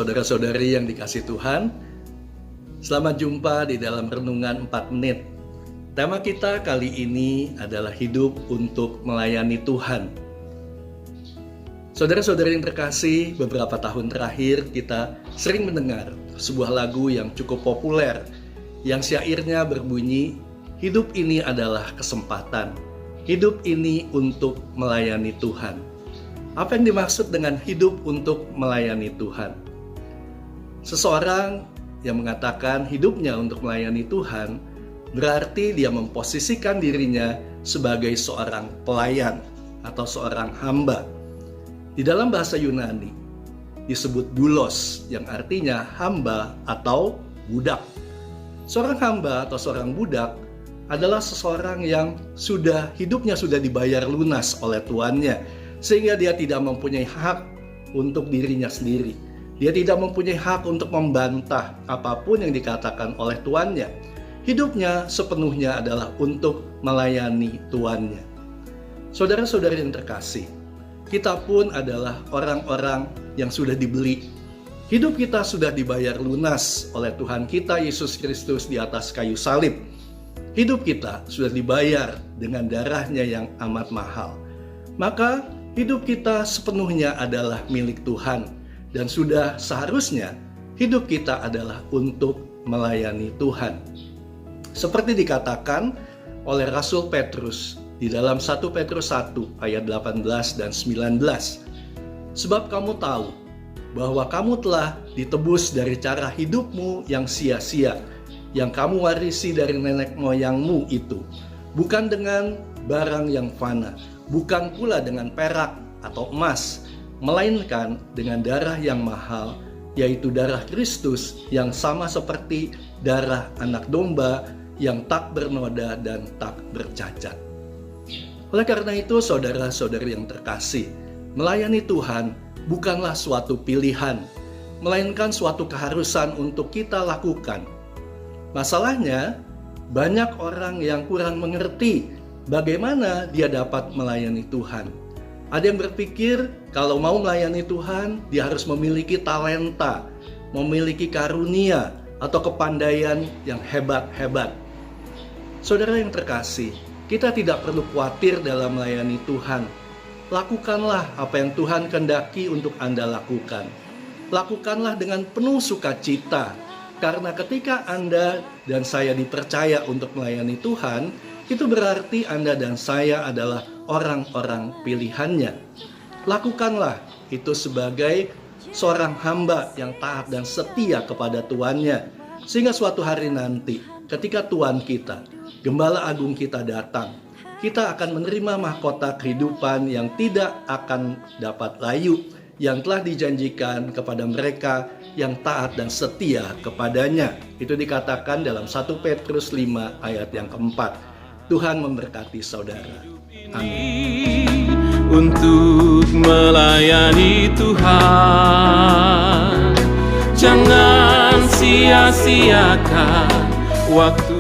Saudara-saudari yang dikasihi Tuhan, selamat jumpa di dalam Renungan 4 Menit. Tema kita kali ini adalah hidup untuk melayani Tuhan. Saudara-saudari yang terkasih, beberapa tahun terakhir kita sering mendengar sebuah lagu yang cukup populer, yang syairnya berbunyi, hidup ini adalah kesempatan, hidup ini untuk melayani Tuhan. Apa yang dimaksud dengan hidup untuk melayani Tuhan? Seseorang yang mengatakan hidupnya untuk melayani Tuhan, berarti dia memposisikan dirinya sebagai seorang pelayan atau seorang hamba. Di dalam bahasa Yunani disebut doulos, yang artinya hamba atau budak. Seorang hamba atau seorang budak adalah seseorang yang hidupnya sudah dibayar lunas oleh tuannya, sehingga dia tidak mempunyai hak untuk dirinya sendiri. Dia tidak mempunyai hak untuk membantah apapun yang dikatakan oleh tuannya. Hidupnya sepenuhnya adalah untuk melayani tuannya. Saudara-saudari yang terkasih, kita pun adalah orang-orang yang sudah dibeli. Hidup kita sudah dibayar lunas oleh Tuhan kita Yesus Kristus di atas kayu salib. Hidup kita sudah dibayar dengan darahnya yang amat mahal. Maka hidup kita sepenuhnya adalah milik Tuhan, dan sudah seharusnya hidup kita adalah untuk melayani Tuhan. Seperti dikatakan oleh Rasul Petrus di dalam 1 Petrus 1 ayat 18 dan 19. Sebab kamu tahu bahwa kamu telah ditebus dari cara hidupmu yang sia-sia, yang kamu warisi dari nenek moyangmu itu, bukan dengan barang yang fana, bukan pula dengan perak atau emas, melainkan dengan darah yang mahal, yaitu darah Kristus yang sama seperti darah anak domba yang tak bernoda dan tak bercacat. Oleh karena itu, saudara-saudari yang terkasih, melayani Tuhan bukanlah suatu pilihan, melainkan suatu keharusan untuk kita lakukan. Masalahnya, banyak orang yang kurang mengerti bagaimana dia dapat melayani Tuhan. Ada yang berpikir kalau mau melayani Tuhan, dia harus memiliki talenta, memiliki karunia, atau kepandaian yang hebat-hebat. Saudara yang terkasih, kita tidak perlu khawatir dalam melayani Tuhan. Lakukanlah apa yang Tuhan kehendaki untuk Anda lakukan. Lakukanlah dengan penuh sukacita, karena ketika Anda dan saya dipercaya untuk melayani Tuhan, itu berarti Anda dan saya adalah orang-orang pilihannya. Lakukanlah itu sebagai seorang hamba yang taat dan setia kepada tuannya, sehingga suatu hari nanti ketika Tuhan kita, Gembala Agung kita datang, kita akan menerima mahkota kehidupan yang tidak akan dapat layu, yang telah dijanjikan kepada mereka yang taat dan setia kepadanya. Itu dikatakan dalam 1 Petrus 5 ayat yang keempat. Tuhan memberkati saudara. Amin. Untuk melayani Tuhan, jangan sia-siakan waktu.